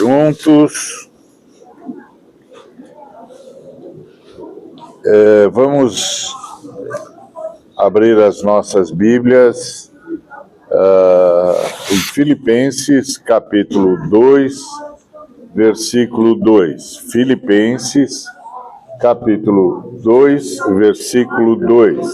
juntos. Vamos abrir as nossas Bíblias em Filipenses, capítulo 2, versículo 2. Filipenses, capítulo 2, versículo 2.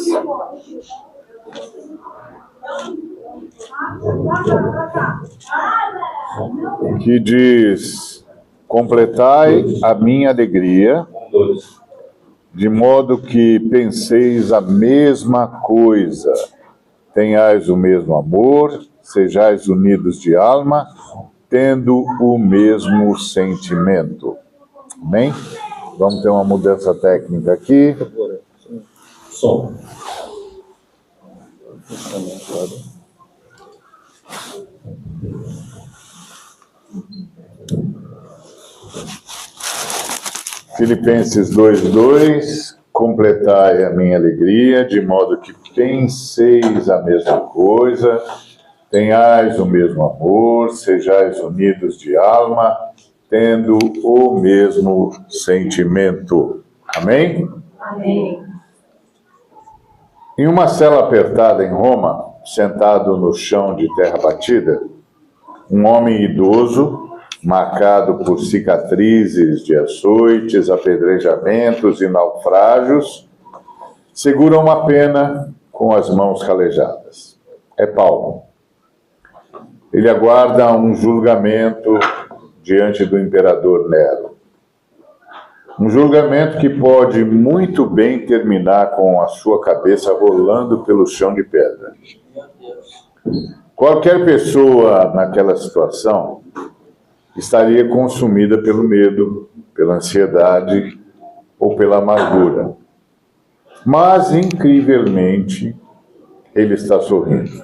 Que diz: completai a minha alegria, de modo que penseis a mesma coisa, tenhais o mesmo amor, sejais unidos de alma, tendo o mesmo sentimento. Amém? Vamos ter uma mudança técnica aqui. Som. Filipenses 2:2, completai a minha alegria, de modo que penseis a mesma coisa, tenhais o mesmo amor, sejais unidos de alma, tendo o mesmo sentimento. Amém? Amém. Em uma cela apertada em Roma, sentado no chão de terra batida, um homem idoso, marcado por cicatrizes de açoites, apedrejamentos e naufrágios, segura uma pena com as mãos calejadas. É Paulo. Ele aguarda um julgamento diante do imperador Nero. Um julgamento que pode muito bem terminar com a sua cabeça rolando pelo chão de pedra. Qualquer pessoa naquela situação estaria consumida pelo medo, pela ansiedade ou pela amargura. Mas, incrivelmente, ele está sorrindo.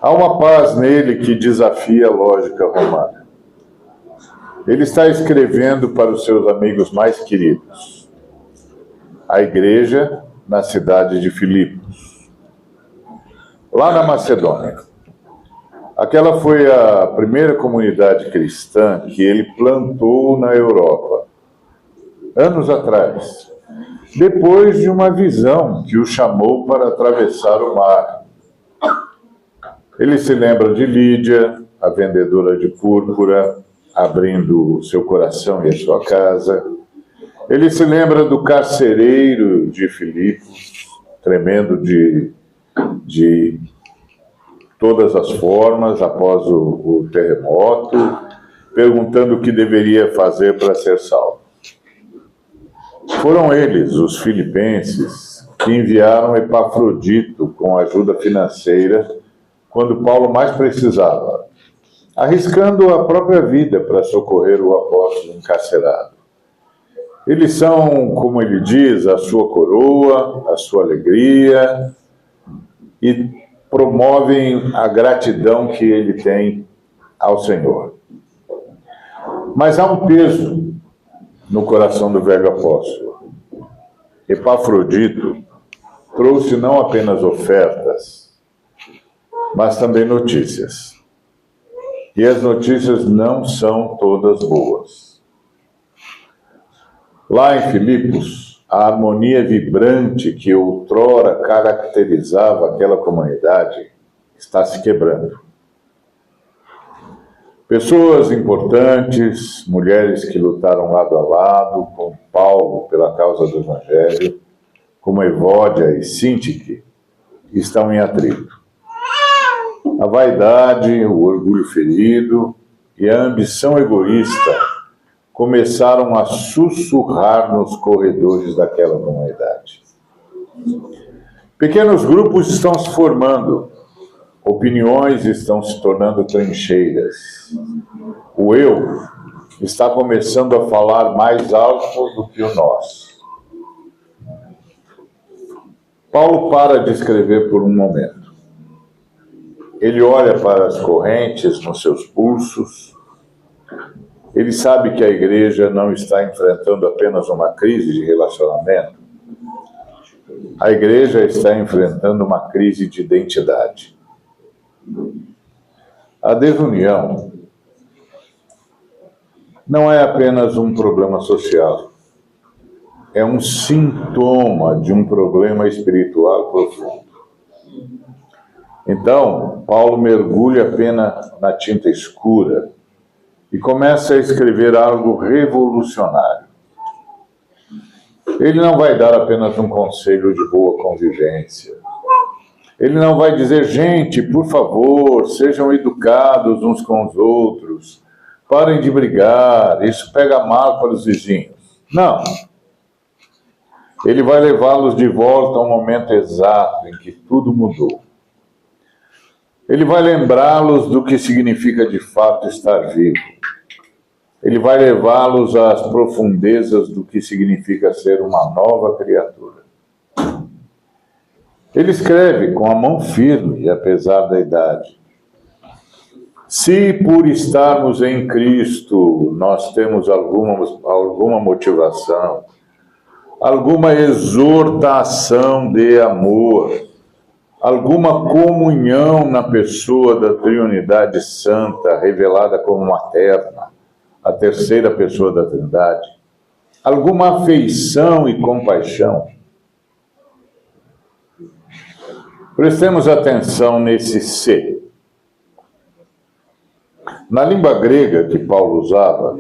Há uma paz nele que desafia a lógica romana. Ele está escrevendo para os seus amigos mais queridos, a igreja na cidade de Filipos, lá na Macedônia. Aquela foi a primeira comunidade cristã que ele plantou na Europa, anos atrás, depois de uma visão que o chamou para atravessar o mar. Ele se lembra de Lídia, a vendedora de púrpura, abrindo o seu coração e a sua casa. Ele se lembra do carcereiro de Filipos, tremendo de todas as formas após o terremoto, perguntando o que deveria fazer para ser salvo. Foram eles, os filipenses, que enviaram Epafrodito com ajuda financeira quando Paulo mais precisava, arriscando a própria vida para socorrer o apóstolo encarcerado. Eles são, como ele diz, a sua coroa, a sua alegria, e promovem a gratidão que ele tem ao Senhor. Mas há um peso no coração do velho apóstolo. Epafrodito trouxe não apenas ofertas, mas também notícias. E as notícias não são todas boas. Lá em Filipos, a harmonia vibrante que outrora caracterizava aquela comunidade está se quebrando. Pessoas importantes, mulheres que lutaram lado a lado com Paulo pela causa do Evangelho, como Evódia e Síntique, estão em atrito. A vaidade, o orgulho ferido e a ambição egoísta começaram a sussurrar nos corredores daquela comunidade. Pequenos grupos estão se formando, opiniões estão se tornando trincheiras. O eu está começando a falar mais alto do que o nós. Paulo para de escrever por um momento. Ele olha para as correntes nos seus pulsos. Ele sabe que a igreja não está enfrentando apenas uma crise de relacionamento. A igreja está enfrentando uma crise de identidade. A desunião não é apenas um problema social, é um sintoma de um problema espiritual profundo. Então, Paulo mergulha apenas na tinta escura e começa a escrever algo revolucionário. Ele não vai dar apenas um conselho de boa convivência. Ele não vai dizer, gente, por favor, sejam educados uns com os outros, parem de brigar, isso pega mal para os vizinhos. Não. Ele vai levá-los de volta ao momento exato em que tudo mudou. Ele vai lembrá-los do que significa de fato estar vivo. Ele vai levá-los às profundezas do que significa ser uma nova criatura. Ele escreve com a mão firme, apesar da idade. Se por estarmos em Cristo nós temos alguma motivação, alguma exortação de amor, alguma comunhão na pessoa da Trindade Santa, revelada como materna, a terceira pessoa da Trindade, alguma afeição e compaixão. Prestemos atenção nesse se. Na língua grega que Paulo usava,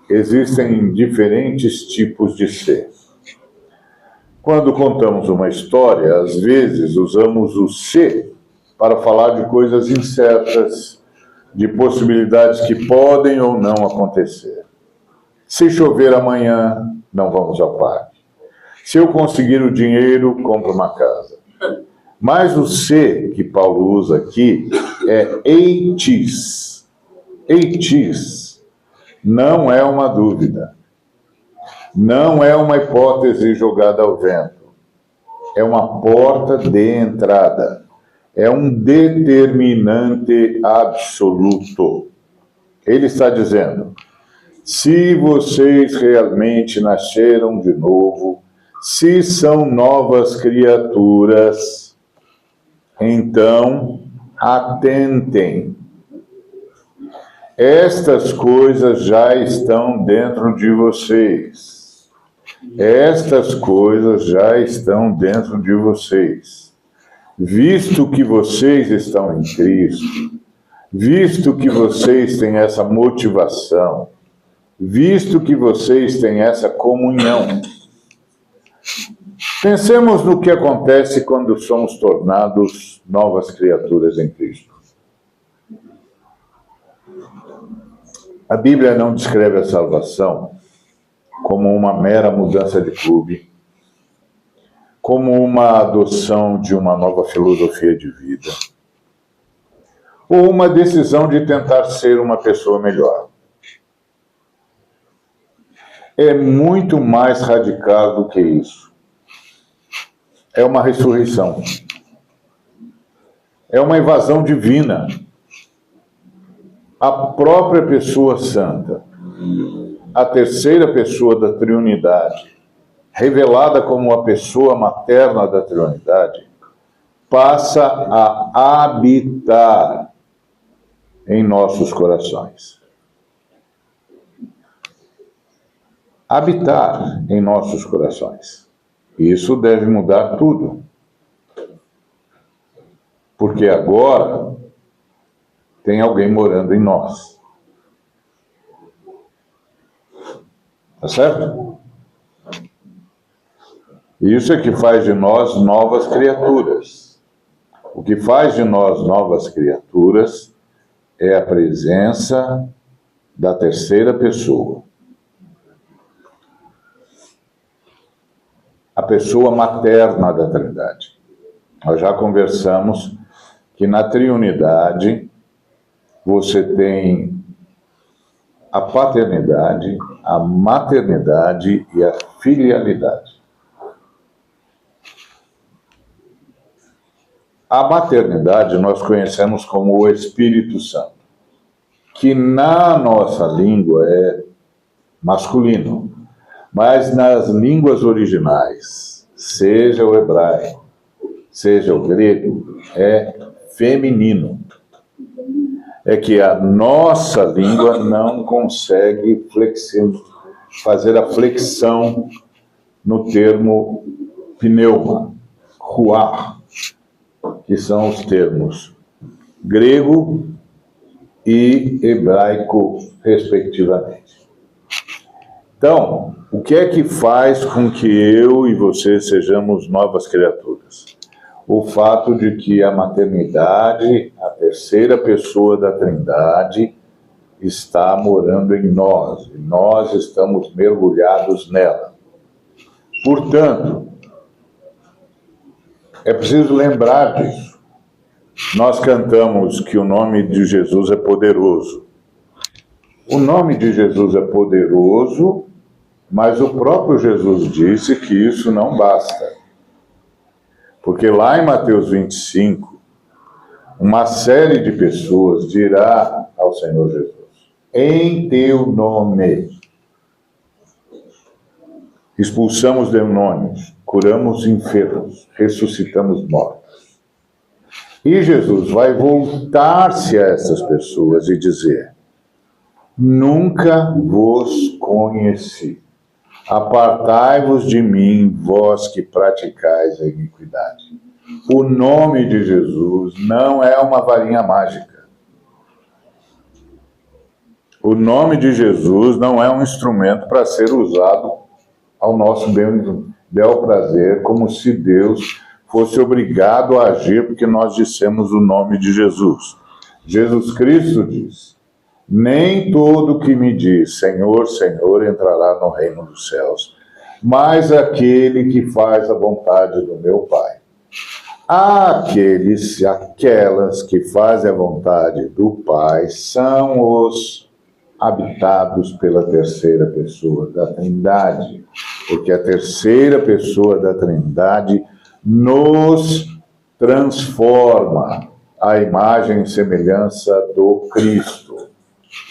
existem diferentes tipos de se. Quando contamos uma história, às vezes usamos o se para falar de coisas incertas, de possibilidades que podem ou não acontecer. Se chover amanhã, não vamos ao parque. Se eu conseguir o dinheiro, compro uma casa. Mas o se que Paulo usa aqui é eitis. Eitis não é uma dúvida. Não é uma hipótese jogada ao vento. É uma porta de entrada. É um determinante absoluto. Ele está dizendo, se vocês realmente nasceram de novo, se são novas criaturas, então atentem. Estas coisas já estão dentro de vocês. Estas coisas já estão dentro de vocês. Visto que vocês estão em Cristo, visto que vocês têm essa motivação, visto que vocês têm essa comunhão, pensemos no que acontece quando somos tornados novas criaturas em Cristo. A Bíblia não descreve a salvação como uma mera mudança de clube, como uma adoção de uma nova filosofia de vida, ou uma decisão de tentar ser uma pessoa melhor. É muito mais radical do que isso. É uma ressurreição. É uma invasão divina. A própria pessoa santa, a terceira pessoa da Trindade, revelada como a pessoa materna da Trindade, passa a habitar em nossos corações. Habitar em nossos corações. Isso deve mudar tudo. Porque agora tem alguém morando em nós. Tá certo? Isso é que faz de nós novas criaturas. O que faz de nós novas criaturas é a presença da terceira pessoa. A pessoa materna da Trindade. Nós já conversamos que na Trindade você tem a paternidade, a maternidade e a filialidade. A maternidade nós conhecemos como o Espírito Santo, que na nossa língua é masculino, mas nas línguas originais, seja o hebraico, seja o grego, é feminino. é que a nossa língua não consegue fazer a flexão no termo pneuma, ruar, que são os termos grego e hebraico, respectivamente. Então, o que é que faz com que eu e você sejamos novas criaturas? O fato de que a maternidade, a terceira pessoa da Trindade, está morando em nós, e nós estamos mergulhados nela. Portanto, é preciso lembrar disso. Nós cantamos que o nome de Jesus é poderoso. O nome de Jesus é poderoso, mas o próprio Jesus disse que isso não basta. Porque lá em Mateus 25, uma série de pessoas dirá ao Senhor Jesus: em teu nome expulsamos demônios, curamos enfermos, ressuscitamos mortos. E Jesus vai voltar-se a essas pessoas e dizer: nunca vos conheci. Apartai-vos de mim, vós que praticais a iniquidade. O nome de Jesus não é uma varinha mágica. O nome de Jesus não é um instrumento para ser usado ao nosso bel prazer, como se Deus fosse obrigado a agir porque nós dissemos o nome de Jesus. Jesus Cristo diz: nem todo que me diz Senhor, Senhor entrará no reino dos céus, mas aquele que faz a vontade do meu Pai. Aqueles e aquelas que fazem a vontade do Pai são os habitados pela terceira pessoa da Trindade, porque a terceira pessoa da Trindade nos transforma à imagem e semelhança do Cristo.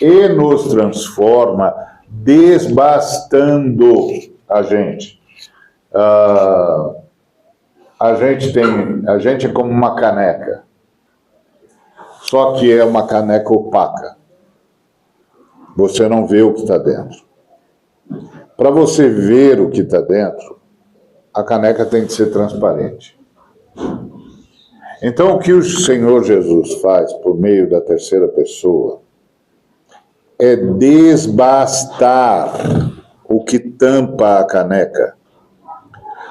E nos transforma desbastando a gente. A gente é como uma caneca, só que é uma caneca opaca. Você não vê o que está dentro. Para você ver o que está dentro, a caneca tem que ser transparente. Então, o que o Senhor Jesus faz por meio da terceira pessoa é desbastar o que tampa a caneca.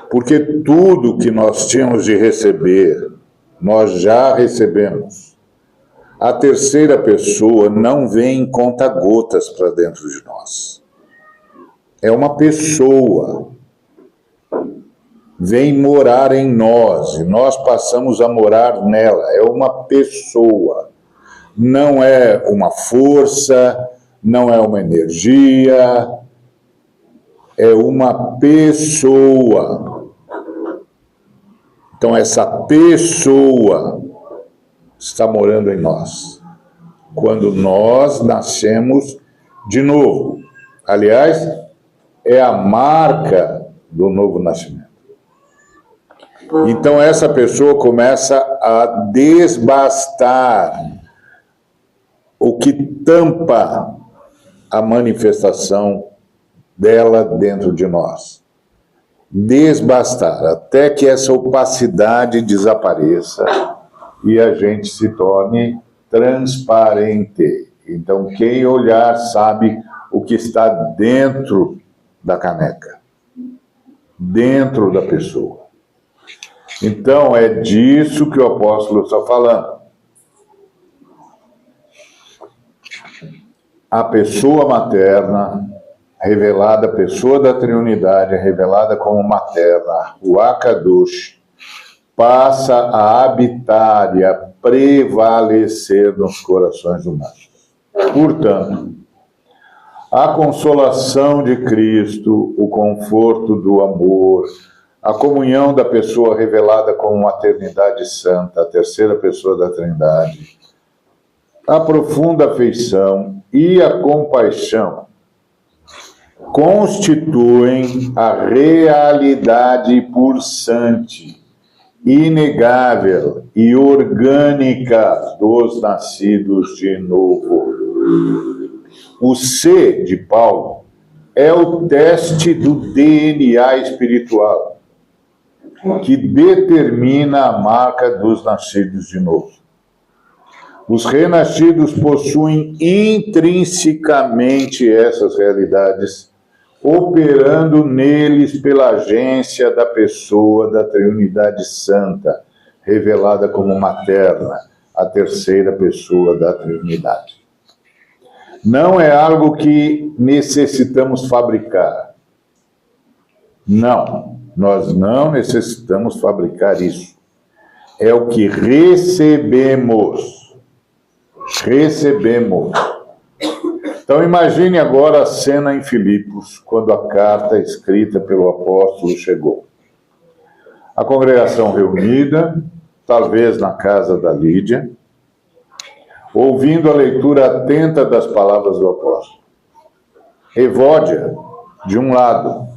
Porque tudo que nós tínhamos de receber, nós já recebemos. A terceira pessoa não vem em conta-gotas para dentro de nós. É uma pessoa. Vem morar em nós e nós passamos a morar nela. É uma pessoa. Não é uma força, não é uma energia, é uma pessoa. Então essa pessoa está morando em nós. Quando nós nascemos de novo. Aliás, é a marca do novo nascimento. Então essa pessoa começa a desbastar o que tampa a manifestação dela dentro de nós. Desbastar, até que essa opacidade desapareça e a gente se torne transparente. Então, quem olhar sabe o que está dentro da caneca, dentro da pessoa. Então, é disso que o apóstolo está falando. A pessoa materna, revelada, a pessoa da Trinidade, revelada como materna, o Akadosh, passa a habitar e a prevalecer nos corações humanos. Portanto, a consolação de Cristo, o conforto do amor, a comunhão da pessoa revelada como maternidade santa, a terceira pessoa da Trindade, a profunda afeição e a compaixão constituem a realidade pulsante inegável e orgânica dos nascidos de novo. O C de Paulo é o teste do DNA espiritual, que determina a marca dos nascidos de novo. Os renascidos possuem intrinsecamente essas realidades, operando neles pela agência da pessoa da Trindade Santa, revelada como materna, a terceira pessoa da Trindade. Não é algo que necessitamos fabricar. Não, nós não necessitamos fabricar isso. É o que recebemos. Então imagine agora a cena em Filipos, quando a carta escrita pelo apóstolo chegou. A congregação reunida, talvez na casa da Lídia, ouvindo a leitura atenta das palavras do apóstolo. Evódia, de um lado,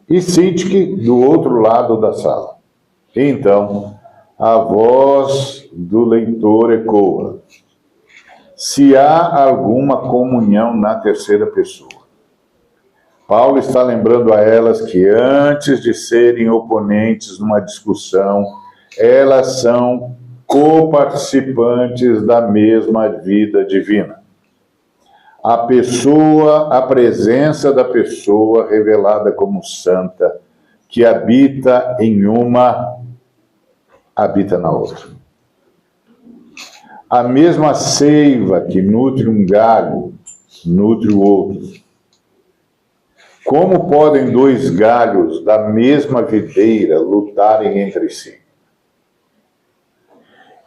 e Sintique, do outro lado da sala. Então, a voz do leitor ecoa: se há alguma comunhão na terceira pessoa. Paulo está lembrando a elas que antes de serem oponentes numa discussão, elas são coparticipantes da mesma vida divina. A presença da pessoa revelada como santa, que habita em uma, habita na outra. A mesma seiva que nutre um galho, nutre o outro. Como podem dois galhos da mesma videira lutarem entre si?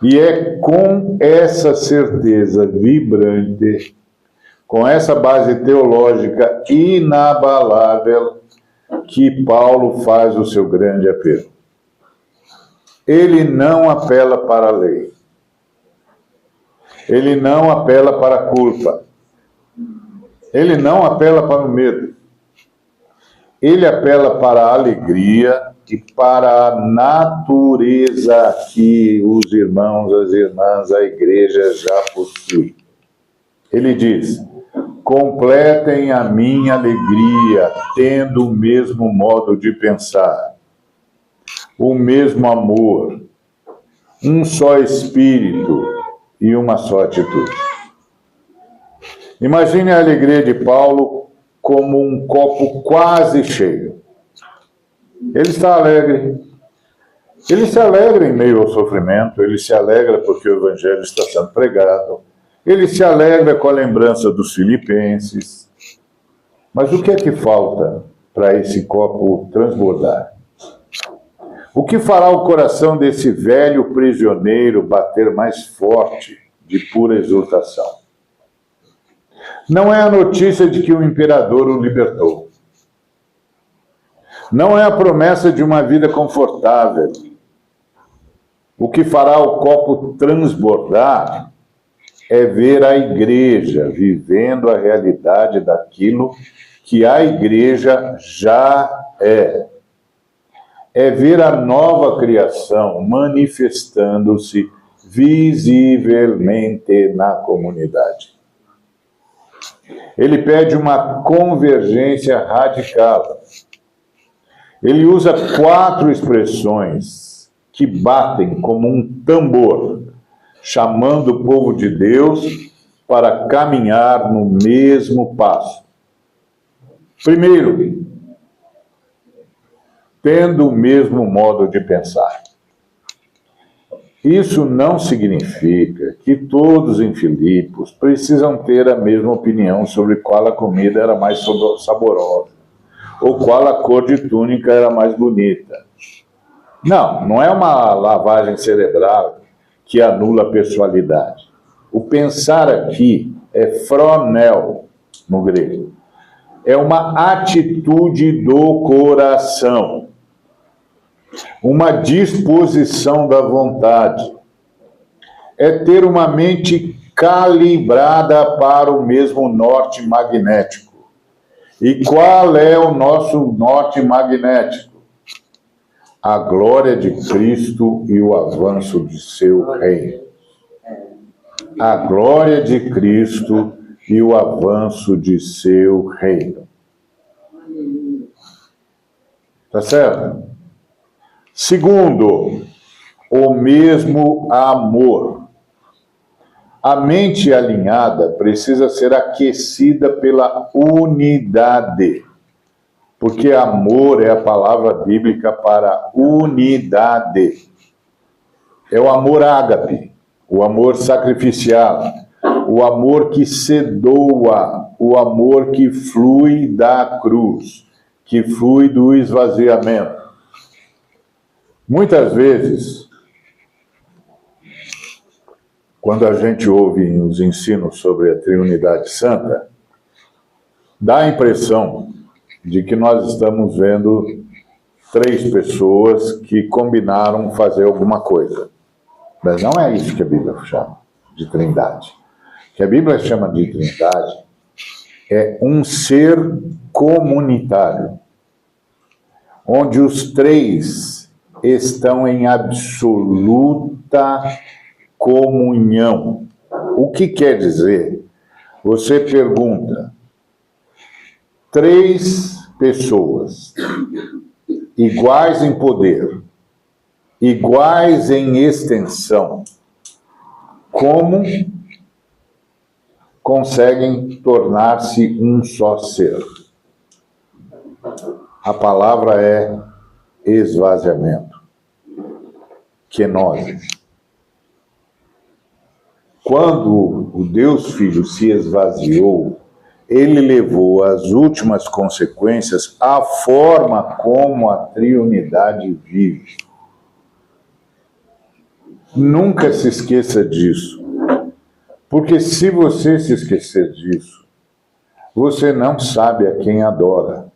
E é com essa certeza vibrante, com essa base teológica inabalável, que Paulo faz o seu grande apelo. Ele não apela para a lei. Ele não apela para a culpa. Ele não apela para o medo. Ele apela para a alegria e para a natureza que os irmãos, as irmãs, a igreja já possuem. Ele diz: completem a minha alegria, tendo o mesmo modo de pensar, o mesmo amor, um só espírito e uma só atitude. Imagine a alegria de Paulo como um copo quase cheio. Ele está alegre. Ele se alegra em meio ao sofrimento, ele se alegra porque o evangelho está sendo pregado, ele se alegra com a lembrança dos filipenses. Mas o que é que falta para esse copo transbordar? O que fará o coração desse velho prisioneiro bater mais forte de pura exultação? Não é a notícia de que o imperador o libertou. Não é a promessa de uma vida confortável. O que fará o copo transbordar é ver a igreja vivendo a realidade daquilo que a igreja já é. É ver a nova criação manifestando-se visivelmente na comunidade. Ele pede uma convergência radical. Ele usa 4 expressões que batem como um tambor, chamando o povo de Deus para caminhar no mesmo passo. Primeiro, tendo o mesmo modo de pensar. Isso não significa que todos em Filipos precisam ter a mesma opinião sobre qual a comida era mais saborosa, ou qual a cor de túnica era mais bonita. Não, não é uma lavagem cerebral que anula a pessoalidade. O pensar aqui é phronel, no grego. É uma atitude do coração, uma disposição da vontade. É ter uma mente calibrada para o mesmo norte magnético. E qual é o nosso norte magnético? a glória de Cristo e o avanço de seu reino. A glória de Cristo e o avanço de seu reino. Tá certo? Segundo, o mesmo amor. A mente alinhada precisa ser aquecida pela unidade. Porque amor é a palavra bíblica para unidade. É o amor ágape, o amor sacrificial, o amor que se doa, o amor que flui da cruz, que flui do esvaziamento. Muitas vezes, quando a gente ouve os ensinos sobre a Trindade Santa, dá a impressão de que nós estamos vendo 3 pessoas que combinaram fazer alguma coisa. Mas não é isso que a Bíblia chama de Trindade. O que a Bíblia chama de Trindade é um ser comunitário, onde os 3 estão em absoluta comunhão. O que quer dizer? Você pergunta, 3 pessoas iguais em poder, iguais em extensão, como conseguem tornar-se um só ser? A palavra é esvaziamento, kenose. Quando o Deus Filho se esvaziou, ele levou às últimas consequências a forma como a Trindade vive. Nunca se esqueça disso. Porque se você se esquecer disso, você não sabe a quem adora.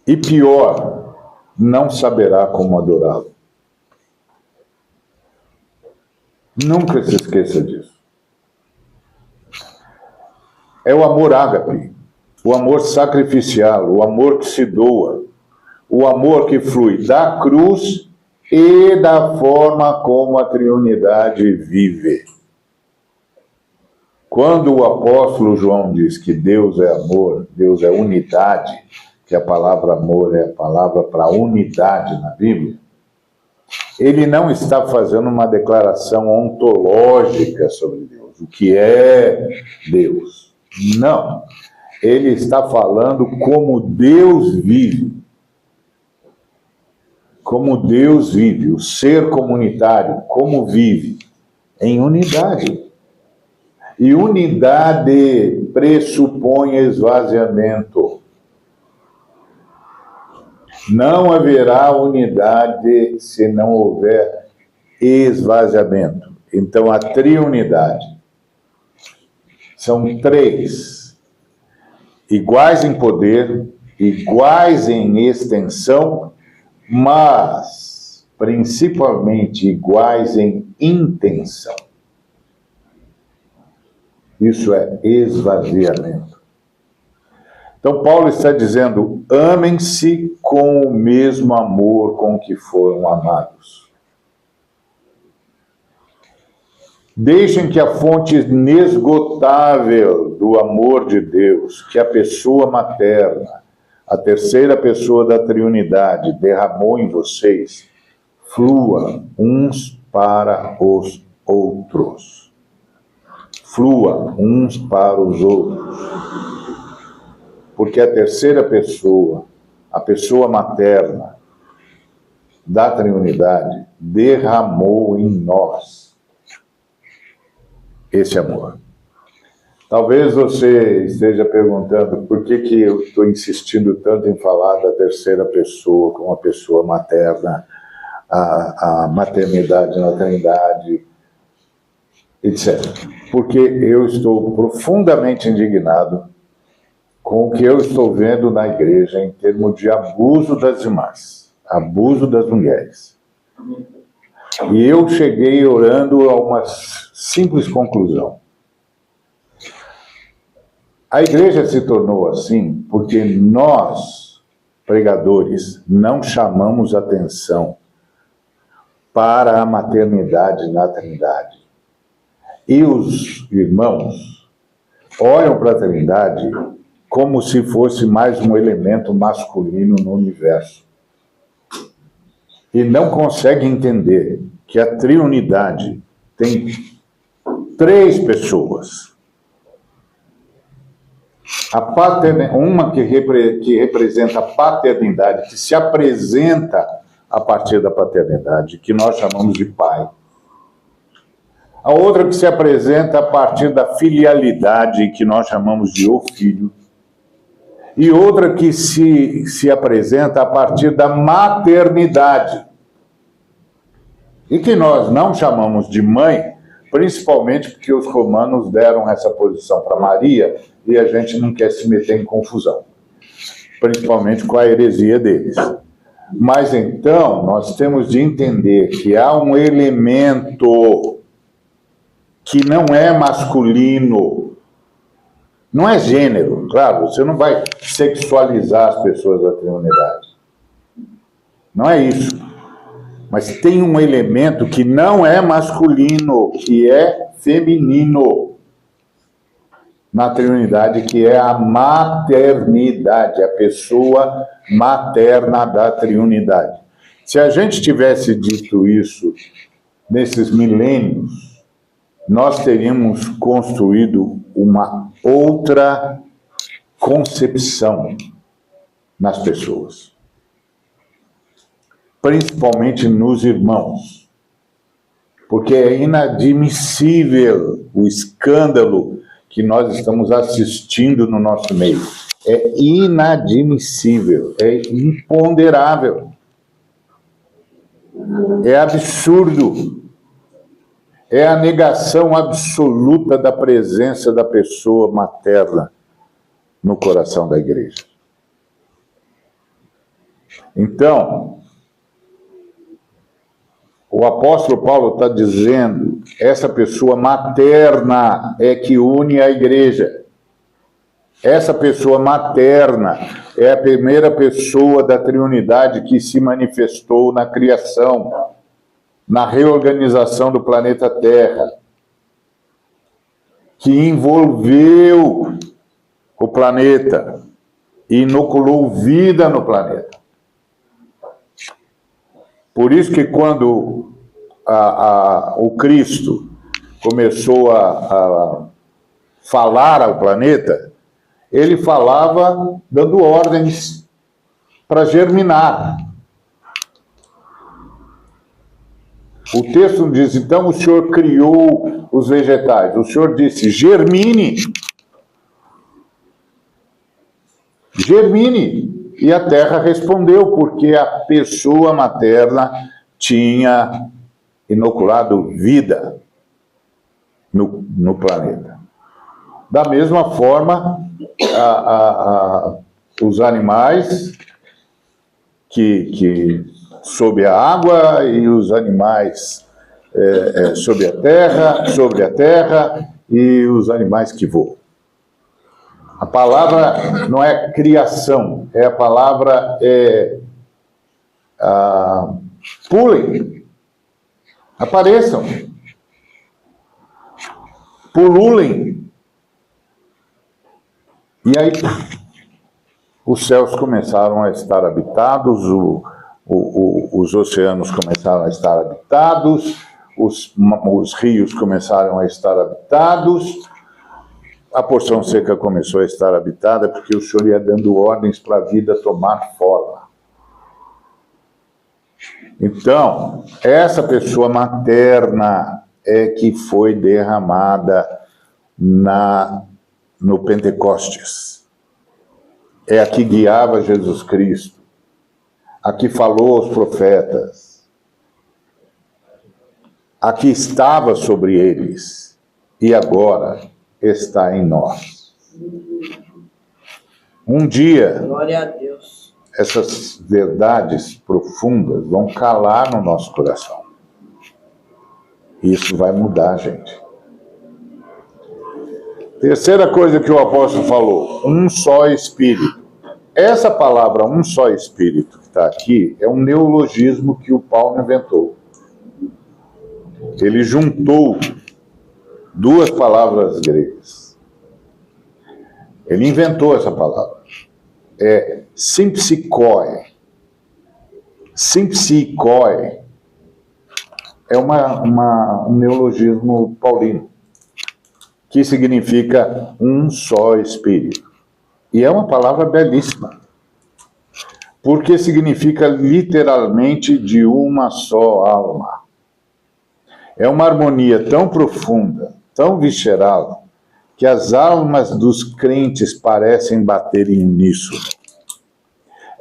E pior, não saberá como adorá-lo. Nunca se esqueça disso. É o amor ágape, o amor sacrificial, o amor que se doa, o amor que flui da cruz e da forma como a Trindade vive. Quando o apóstolo João diz que Deus é amor, Deus é unidade, que a palavra amor é a palavra para unidade na Bíblia, ele não está fazendo uma declaração ontológica sobre Deus, o que é Deus. Não. Ele está falando como Deus vive. Como Deus vive, o ser comunitário, como vive, em unidade. E unidade pressupõe esvaziamento. Não haverá unidade se não houver esvaziamento. Então, a triunidade são 3, iguais em poder, iguais em extensão, mas principalmente iguais em intenção. Isso é esvaziamento. Então, Paulo está dizendo, amem-se com o mesmo amor com que foram amados. Deixem que a fonte inesgotável do amor de Deus, que a pessoa materna, a terceira pessoa da Trindade, derramou em vocês, flua uns para os outros. Flua uns para os outros. Porque a terceira pessoa, a pessoa materna da Trindade, derramou em nós esse amor. Talvez você esteja perguntando por que eu estou insistindo tanto em falar da terceira pessoa como a pessoa materna, a maternidade na Trindade, etc. Porque eu estou profundamente indignado com o que eu estou vendo na igreja em termos de abuso das irmãs, abuso das mulheres. E eu cheguei orando a uma simples conclusão. A igreja se tornou assim porque nós pregadores, não chamamos atenção para a maternidade na Trindade. E os irmãos olham para a Trindade como se fosse mais um elemento masculino no universo. E não conseguem entender que a Trindade tem 3 pessoas. Uma que representa a paternidade, que se apresenta a partir da paternidade, que nós chamamos de pai. A outra que se apresenta a partir da filialidade, que nós chamamos de o filho. E outra que se apresenta a partir da maternidade, e que nós não chamamos de mãe, principalmente porque os romanos deram essa posição para Maria, e a gente não quer se meter em confusão, principalmente com a heresia deles. Mas então, nós temos de entender que há um elemento que não é masculino, não é gênero, claro, você não vai sexualizar as pessoas da Trindade. Não é isso. Mas tem um elemento que não é masculino, que é feminino na Trindade, que é a maternidade, a pessoa materna da Trindade. Se a gente tivesse dito isso nesses milênios, nós teríamos construído uma outra concepção nas pessoas, principalmente nos irmãos, porque é inadmissível o escândalo que nós estamos assistindo no nosso meio. É inadmissível, é imponderável, é absurdo. É a negação absoluta da presença da pessoa materna no coração da igreja. Então, o apóstolo Paulo está dizendo, essa pessoa materna é que une a igreja. Essa pessoa materna é a primeira pessoa da Trindade que se manifestou na criação, na reorganização do planeta Terra, que envolveu o planeta e inoculou vida no planeta. Por isso que quando o Cristo começou a falar ao planeta, ele falava dando ordens para germinar. O texto diz, então o Senhor criou os vegetais. O Senhor disse, germine. Germine. E a terra respondeu, porque a pessoa materna tinha inoculado vida no planeta. Da mesma forma, os animais que sob a água e os animais sobre a terra e os animais que voam. A palavra não é criação, a palavra pulem, apareçam, pululem. E aí os céus começaram a estar habitados, os oceanos começaram a estar habitados, os rios começaram a estar habitados, a porção seca começou a estar habitada, porque o Senhor ia dando ordens para a vida tomar forma. Então, essa pessoa materna é que foi derramada no Pentecostes. É a que guiava Jesus Cristo, a que falou aos profetas, a que estava sobre eles e agora está em nós. Um dia, glória a Deus, essas verdades profundas vão calar no nosso coração. Isso vai mudar, gente. Terceira coisa que o apóstolo falou, um só Espírito. Essa palavra um só Espírito que está aqui é um neologismo que o Paulo inventou. Ele juntou duas palavras gregas. Ele inventou essa palavra. É simpsikoi. Simpsikoi é um neologismo paulino, que significa um só Espírito. E é uma palavra belíssima, porque significa literalmente de uma só alma. É uma harmonia tão profunda, tão visceral, que as almas dos crentes parecem bater em uníssono.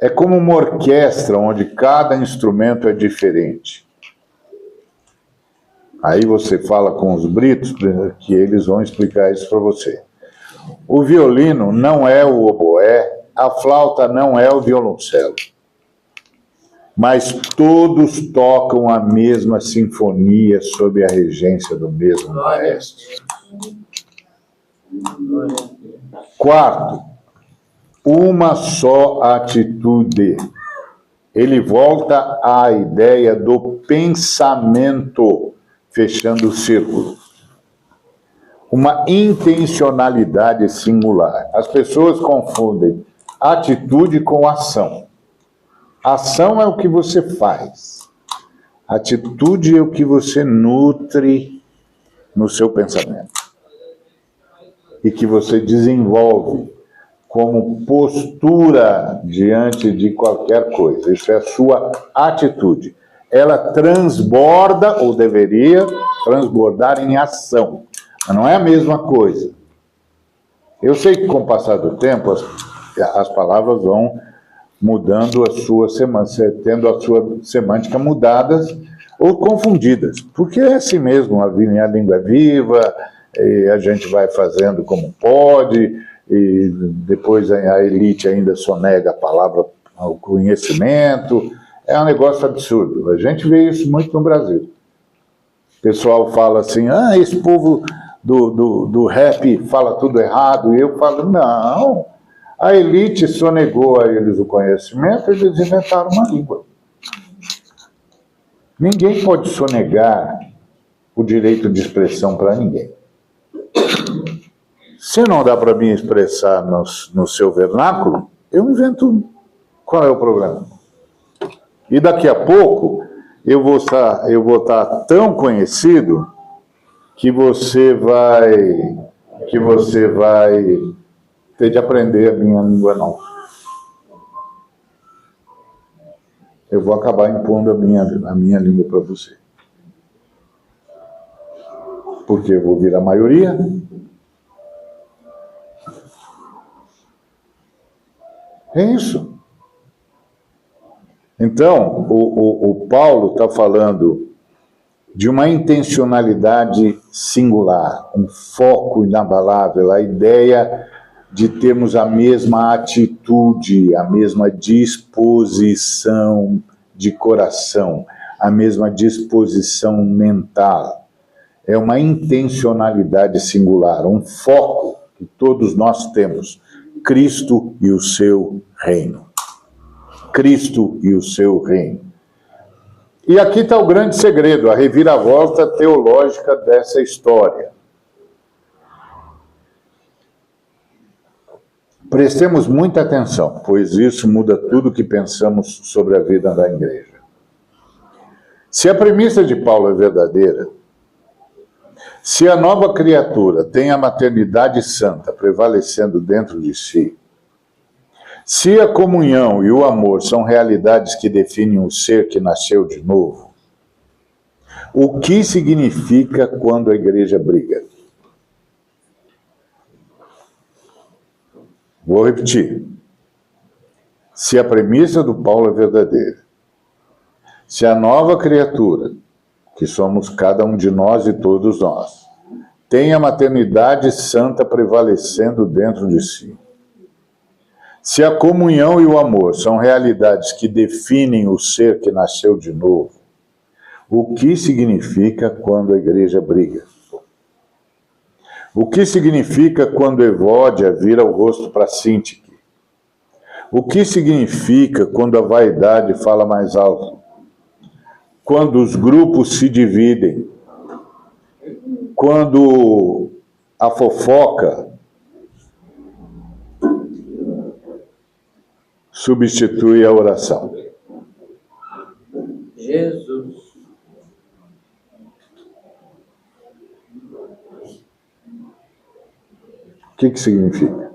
É como uma orquestra onde cada instrumento é diferente. Aí você fala com os britos que eles vão explicar isso para você. O violino não é o oboé, a flauta não é o violoncelo. Mas todos tocam a mesma sinfonia sob a regência do mesmo maestro. Quarto, uma só atitude. Ele volta à ideia do pensamento, fechando o círculo. Uma intencionalidade singular. As pessoas confundem atitude com ação. Ação é o que você faz. Atitude é o que você nutre no seu pensamento. E que você desenvolve como postura diante de qualquer coisa. Isso é a sua atitude. Ela transborda, ou deveria transbordar em ação. Mas não é a mesma coisa. Eu sei que com o passar do tempo as palavras vão mudando a sua semântica, tendo a sua semântica mudadas ou confundidas. Porque é assim mesmo, a língua é viva, e a gente vai fazendo como pode, e depois a elite ainda sonega a palavra ao conhecimento. É um negócio absurdo. A gente vê isso muito no Brasil. O pessoal fala assim, esse povo do rap fala tudo errado. E eu falo, não, a elite sonegou a eles o conhecimento e eles inventaram uma língua. Ninguém pode sonegar o direito de expressão para ninguém. Se não dá para mim expressar no seu vernáculo, eu invento. Qual é o problema? E daqui a pouco eu vou estar tão conhecido que você vai ter de aprender a minha língua não. Eu vou acabar impondo a minha língua para você. Porque eu vou vir a maioria. É isso. Então, o Paulo está falando de uma intencionalidade singular, um foco inabalável, a ideia de termos a mesma atitude, a mesma disposição de coração, a mesma disposição mental. É uma intencionalidade singular, um foco que todos nós temos. Cristo e o seu reino. Cristo e o seu reino. E aqui está o grande segredo, a reviravolta teológica dessa história. Prestemos muita atenção, pois isso muda tudo o que pensamos sobre a vida da igreja. Se a premissa de Paulo é verdadeira, se a nova criatura tem a maternidade santa prevalecendo dentro de si, se a comunhão e o amor são realidades que definem o ser que nasceu de novo, o que significa quando a igreja briga? Vou repetir. Se a premissa do Paulo é verdadeira, se a nova criatura, que somos cada um de nós e todos nós, tem a maternidade santa prevalecendo dentro de si, se a comunhão e o amor são realidades que definem o ser que nasceu de novo, o que significa quando a igreja briga? O que significa quando Evódia vira o rosto para Sintique? O que significa quando a vaidade fala mais alto? Quando os grupos se dividem, quando a fofoca substitui a oração. Jesus. O que significa?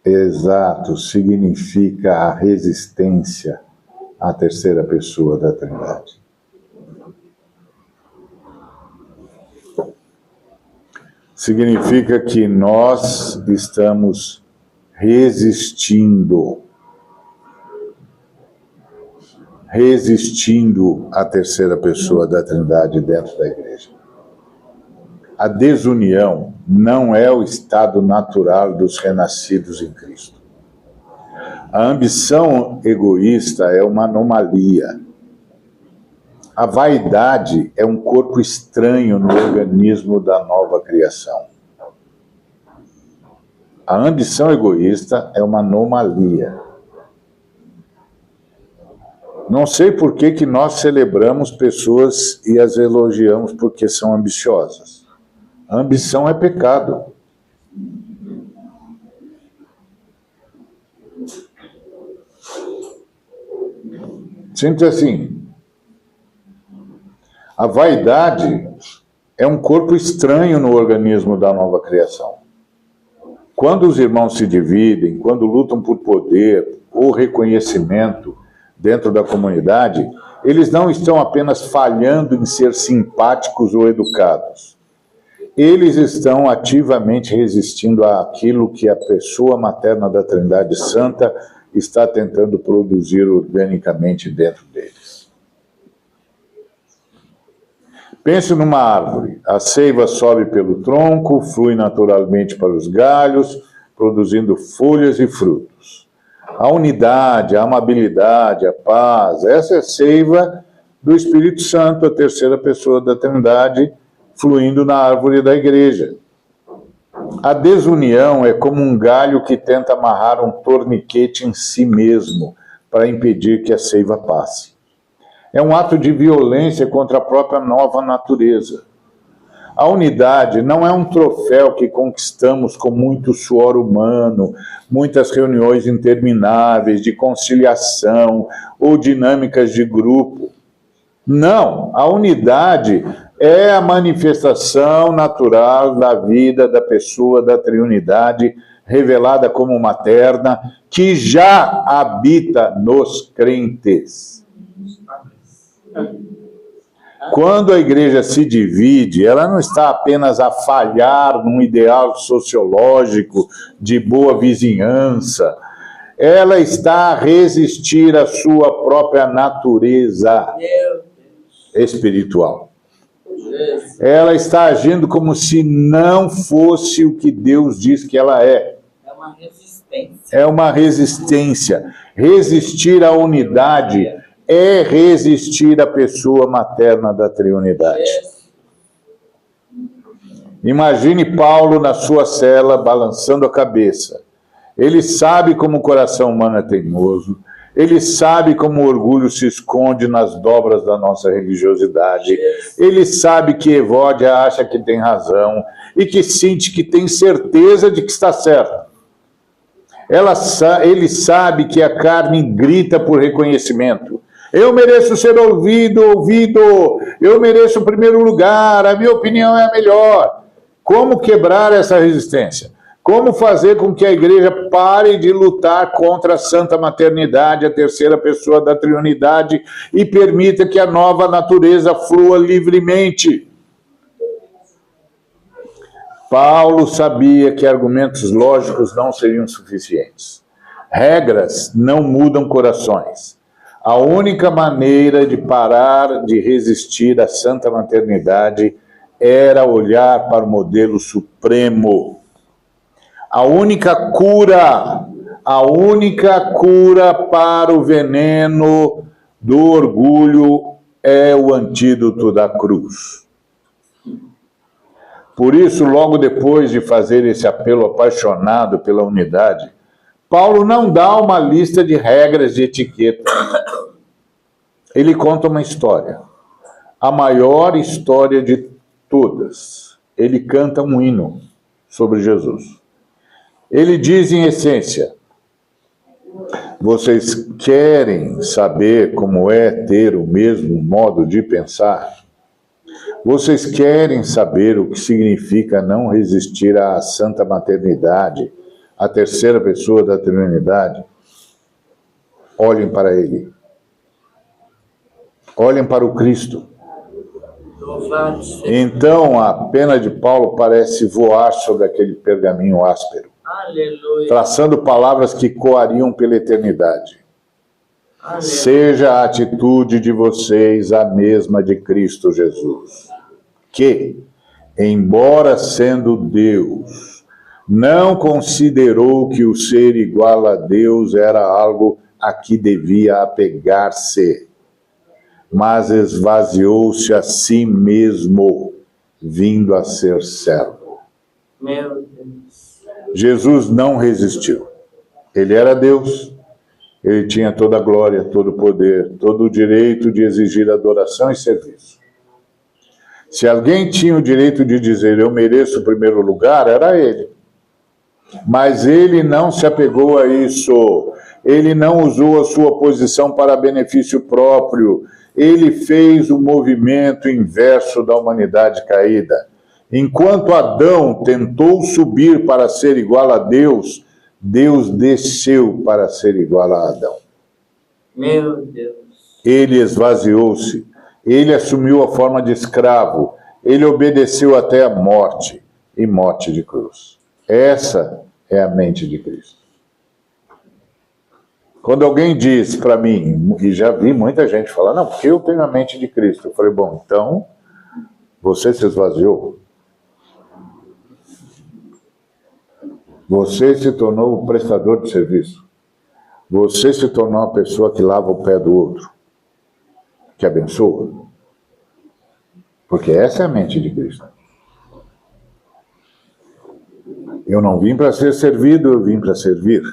Exato, significa a resistência à terceira pessoa da Trindade. Significa que nós estamos resistindo à terceira pessoa da Trindade dentro da igreja. A desunião não é o estado natural dos renascidos em Cristo. A ambição egoísta é uma anomalia. A vaidade é um corpo estranho no organismo da nova criação. A ambição egoísta é uma anomalia. Não sei por que nós celebramos pessoas e as elogiamos porque são ambiciosas. A ambição é pecado. Sinto assim. A vaidade é um corpo estranho no organismo da nova criação. Quando os irmãos se dividem, quando lutam por poder ou reconhecimento dentro da comunidade, eles não estão apenas falhando em ser simpáticos ou educados. Eles estão ativamente resistindo àquilo que a pessoa materna da Trindade Santa está tentando produzir organicamente dentro deles. Pense numa árvore. A seiva sobe pelo tronco, flui naturalmente para os galhos, produzindo folhas e frutos. A unidade, a amabilidade, a paz, essa é a seiva do Espírito Santo, a terceira pessoa da Trindade, fluindo na árvore da igreja. A desunião é como um galho que tenta amarrar um torniquete em si mesmo para impedir que a seiva passe. É um ato de violência contra a própria nova natureza. A unidade não é um troféu que conquistamos com muito suor humano, muitas reuniões intermináveis de conciliação ou dinâmicas de grupo. Não, a unidade é a manifestação natural da vida da pessoa da Trindade, revelada como materna, que já habita nos crentes. Quando a igreja se divide, ela não está apenas a falhar num ideal sociológico de boa vizinhança, ela está a resistir à sua própria natureza espiritual. Ela está agindo como se não fosse o que Deus diz que ela é. É uma resistência. É uma resistência. Resistir à unidade é resistir à pessoa materna da Trindade. Imagine Paulo na sua cela balançando a cabeça. Ele sabe como o coração humano é teimoso. Ele sabe como o orgulho se esconde nas dobras da nossa religiosidade. Ele sabe que Evódia acha que tem razão e que sente que tem certeza de que está certo. Ele sabe que a carne grita por reconhecimento. Eu mereço ser ouvido, eu mereço o primeiro lugar, a minha opinião é a melhor. Como quebrar essa resistência? Como fazer com que a igreja pare de lutar contra a Santa Maternidade, a terceira pessoa da Trindade, e permita que a nova natureza flua livremente? Paulo sabia que argumentos lógicos não seriam suficientes. Regras não mudam corações. A única maneira de parar de resistir à Santa Maternidade era olhar para o modelo supremo. A única cura para o veneno do orgulho é o antídoto da cruz. Por isso, logo depois de fazer esse apelo apaixonado pela unidade, Paulo não dá uma lista de regras de etiqueta. Ele conta uma história, a maior história de todas. Ele canta um hino sobre Jesus. Ele diz, em essência: vocês querem saber como é ter o mesmo modo de pensar? Vocês querem saber o que significa não resistir à santa maternidade, a terceira pessoa da Trindade? Olhem para ele. Olhem para o Cristo. Então a pena de Paulo parece voar sobre aquele pergaminho áspero, Aleluia. traçando palavras que coariam pela eternidade. Aleluia. Seja a atitude de vocês a mesma de Cristo Jesus, que, embora sendo Deus, não considerou que o ser igual a Deus era algo a que devia apegar-se, mas esvaziou-se a si mesmo, vindo a ser servo. Meu Deus. Jesus não resistiu. Ele era Deus. Ele tinha toda a glória, todo o poder, todo o direito de exigir adoração e serviço. Se alguém tinha o direito de dizer eu mereço o primeiro lugar, era ele. Mas ele não se apegou a isso. Ele não usou a sua posição para benefício próprio. Ele fez o movimento inverso da humanidade caída. Enquanto Adão tentou subir para ser igual a Deus, Deus desceu para ser igual a Adão. Meu Deus. Ele esvaziou-se. Ele assumiu a forma de escravo. Ele obedeceu até a morte, e morte de cruz. Essa é a mente de Cristo. Quando alguém diz para mim, e já vi muita gente falar, não, porque eu tenho a mente de Cristo. Eu falei, bom, então, você se esvaziou. Você se tornou o prestador de serviço. Você se tornou a pessoa que lava o pé do outro, que abençoa. Porque essa é a mente de Cristo. Eu não vim para ser servido, eu vim para servir.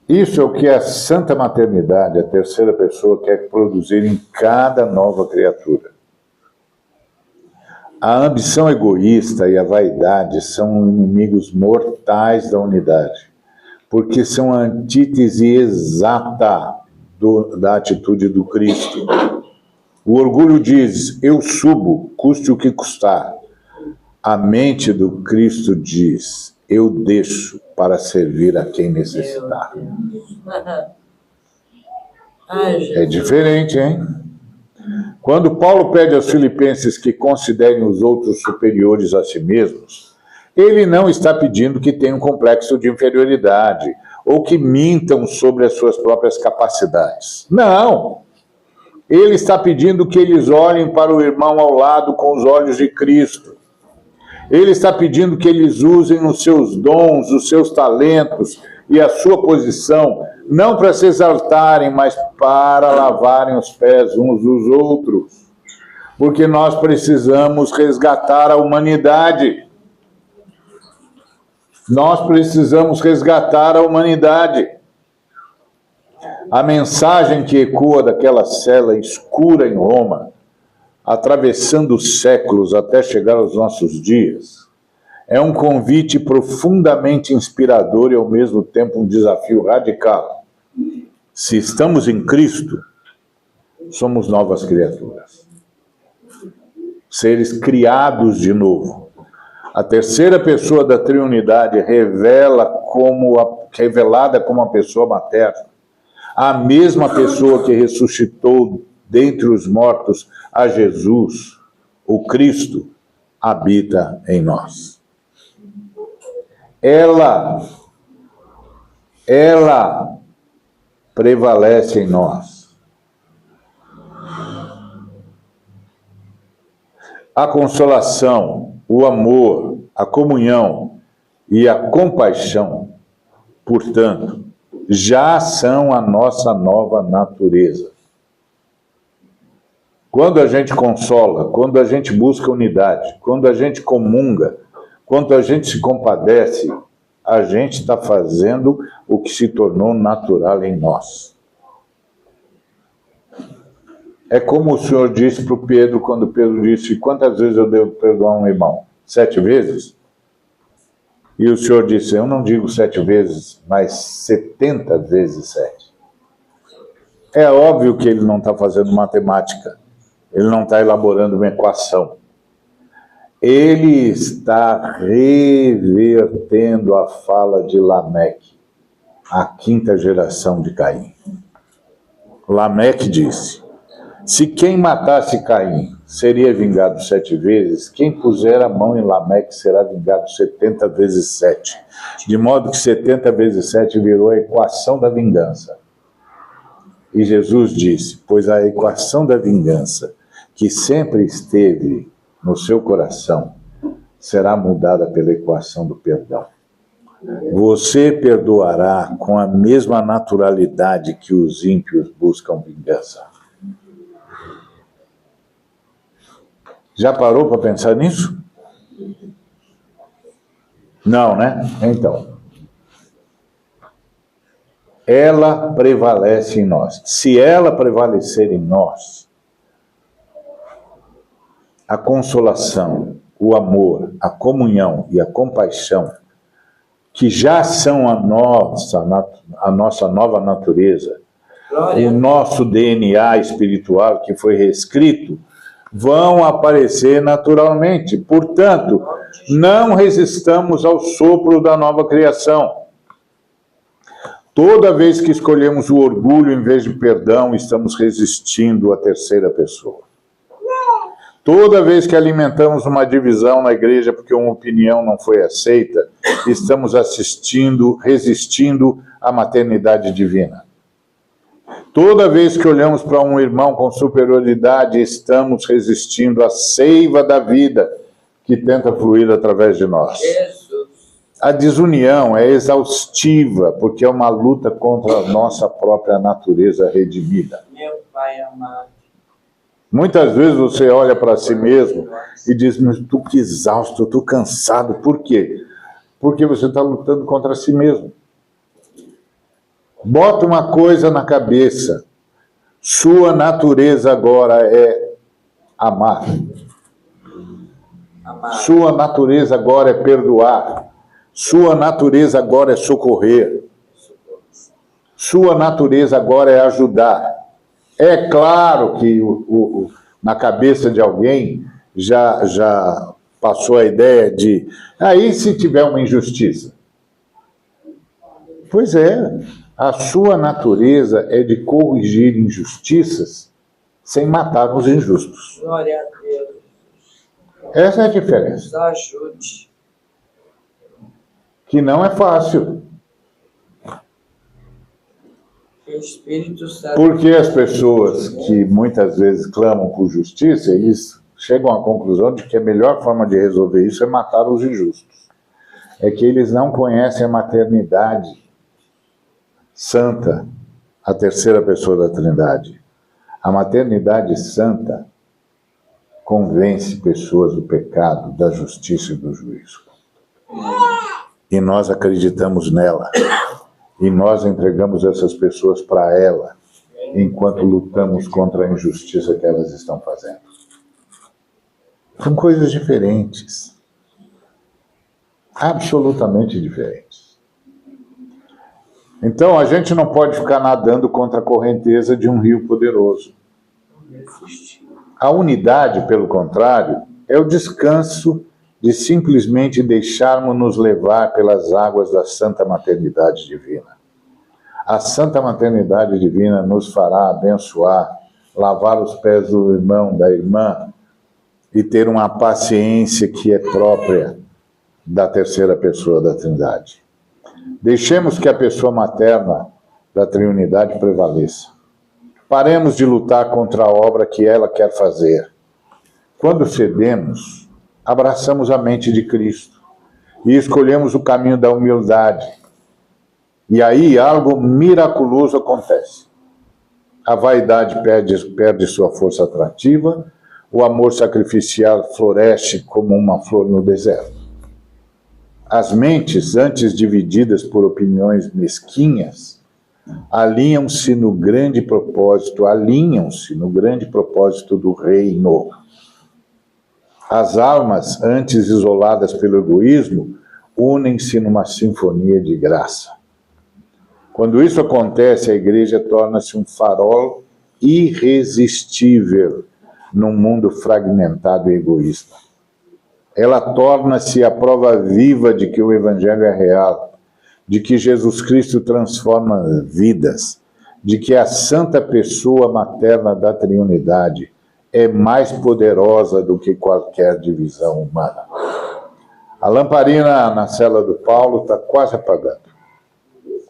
Isso é o que a santa maternidade, a terceira pessoa, quer produzir em cada nova criatura. A ambição egoísta e a vaidade são inimigos mortais da unidade, porque são a antítese exata da atitude do Cristo. O orgulho diz, eu subo, custe o que custar. A mente do Cristo diz, eu deixo para servir a quem necessitar. É diferente, hein? Quando Paulo pede aos filipenses que considerem os outros superiores a si mesmos, ele não está pedindo que tenham um complexo de inferioridade ou que mintam sobre as suas próprias capacidades. Não! Ele está pedindo que eles olhem para o irmão ao lado com os olhos de Cristo. Ele está pedindo que eles usem os seus dons, os seus talentos e a sua posição, não para se exaltarem, mas para lavarem os pés uns dos outros. Porque nós precisamos resgatar a humanidade. Nós precisamos resgatar a humanidade. A mensagem que ecoa daquela cela escura em Roma, atravessando os séculos até chegar aos nossos dias, é um convite profundamente inspirador e ao mesmo tempo um desafio radical. Se estamos em Cristo, somos novas criaturas. Seres criados de novo. A terceira pessoa da Trindade revelada como a pessoa materna, a mesma pessoa que ressuscitou dentre os mortos a Jesus, o Cristo, habita em nós. Ela prevalece em nós. A consolação, o amor, a comunhão e a compaixão, portanto, já são a nossa nova natureza. Quando a gente consola, quando a gente busca unidade, quando a gente comunga, quando a gente se compadece, a gente está fazendo o que se tornou natural em nós. É como o Senhor disse para o Pedro, quando Pedro disse: quantas vezes eu devo perdoar um irmão? 7 vezes? E o Senhor disse: eu não digo 7 vezes, mas 70 vezes 7. É óbvio que ele não está fazendo matemática, ele não está elaborando uma equação. Ele está revertendo a fala de Lameque, a 5ª geração de Caim. Lameque disse: se quem matasse Caim seria vingado 7 vezes, quem puser a mão em Lameque será vingado 70 vezes 7. De modo que 70 vezes 7 virou a equação da vingança. E Jesus disse: pois a equação da vingança, que sempre esteve no seu coração, será mudada pela equação do perdão. Você perdoará com a mesma naturalidade que os ímpios buscam vingança. Já parou para pensar nisso? Não, né? Então, ela prevalece em nós. Se ela prevalecer em nós, a consolação, o amor, a comunhão e a compaixão, que já são a nossa nova natureza, o nosso DNA espiritual que foi reescrito, vão aparecer naturalmente. Portanto, não resistamos ao sopro da nova criação. Toda vez que escolhemos o orgulho em vez de perdão, estamos resistindo à terceira pessoa. Toda vez que alimentamos uma divisão na igreja porque uma opinião não foi aceita, estamos resistindo à maternidade divina. Toda vez que olhamos para um irmão com superioridade, estamos resistindo à seiva da vida que tenta fluir através de nós. A desunião é exaustiva, porque é uma luta contra a nossa própria natureza redimida. Meu Pai amado. Muitas vezes você olha para si mesmo e diz: mas estou exausto, estou cansado. Por quê? Porque você está lutando contra si mesmo. Bota uma coisa na cabeça: sua natureza agora é amar. Sua natureza agora é perdoar. Sua natureza agora é socorrer. Sua natureza agora é ajudar. É claro que na cabeça de alguém já passou a ideia de: aí se tiver uma injustiça? Pois é, a sua natureza é de corrigir injustiças sem matar os injustos. Glória a Deus. Essa é a diferença. Nos ajude. Que não é fácil. Que o Espírito Santo... Porque as pessoas que muitas vezes clamam por justiça, eles chegam à conclusão de que a melhor forma de resolver isso é matar os injustos. É que eles não conhecem a maternidade santa, a terceira pessoa da Trindade. A maternidade santa convence pessoas do pecado, da justiça e do juízo. E nós acreditamos nela. E nós entregamos essas pessoas para ela, enquanto lutamos contra a injustiça que elas estão fazendo. São coisas diferentes. Absolutamente diferentes. Então, a gente não pode ficar nadando contra a correnteza de um rio poderoso. A unidade, pelo contrário, é o descanso de simplesmente deixarmos-nos levar pelas águas da Santa Maternidade Divina. A Santa Maternidade Divina nos fará abençoar, lavar os pés do irmão, da irmã, e ter uma paciência que é própria da terceira pessoa da Trindade. Deixemos que a pessoa materna da Trinidade prevaleça. Paremos de lutar contra a obra que ela quer fazer. Quando cedemos, abraçamos a mente de Cristo e escolhemos o caminho da humildade. E aí algo miraculoso acontece. A vaidade perde sua força atrativa, o amor sacrificial floresce como uma flor no deserto. As mentes, antes divididas por opiniões mesquinhas, alinham-se no grande propósito do reino. As almas, antes isoladas pelo egoísmo, unem-se numa sinfonia de graça. Quando isso acontece, a igreja torna-se um farol irresistível num mundo fragmentado e egoísta. Ela torna-se a prova viva de que o Evangelho é real, de que Jesus Cristo transforma vidas, de que a santa pessoa materna da Trindade é mais poderosa do que qualquer divisão humana. A lamparina na cela do Paulo está quase apagando.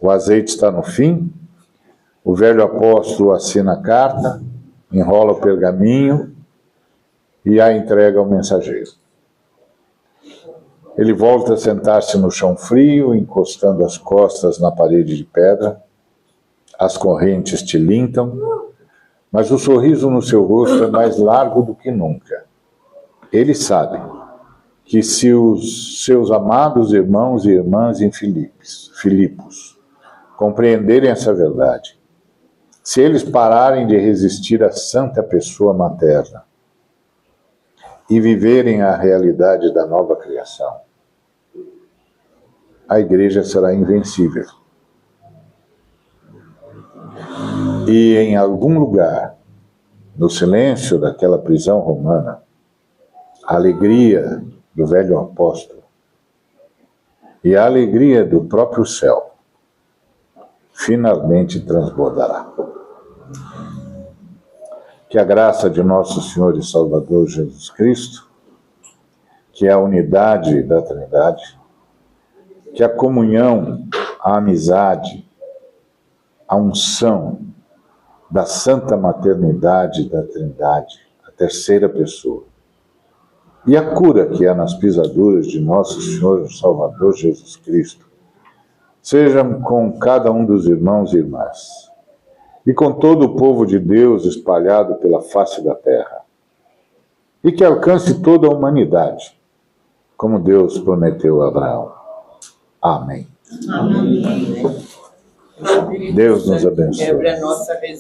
O azeite está no fim, o velho apóstolo assina a carta, enrola o pergaminho e a entrega ao mensageiro. Ele volta a sentar-se no chão frio, encostando as costas na parede de pedra. As correntes tilintam, mas o sorriso no seu rosto é mais largo do que nunca. Ele sabe que se os seus amados irmãos e irmãs em Filipos compreenderem essa verdade, se eles pararem de resistir à santa pessoa materna e viverem a realidade da nova criação, a igreja será invencível. E em algum lugar, no silêncio daquela prisão romana, a alegria do velho apóstolo e a alegria do próprio céu finalmente transbordará. Que a graça de nosso Senhor e Salvador Jesus Cristo, que é a unidade da Trindade, que a comunhão, a amizade, a unção da santa maternidade da Trindade, a terceira pessoa, e a cura que há nas pisaduras de nosso Senhor e Salvador Jesus Cristo, sejam com cada um dos irmãos e irmãs, e com todo o povo de Deus espalhado pela face da terra, e que alcance toda a humanidade, como Deus prometeu a Abraão. Amém. Amém. Deus nos abençoe. Quebra a nossa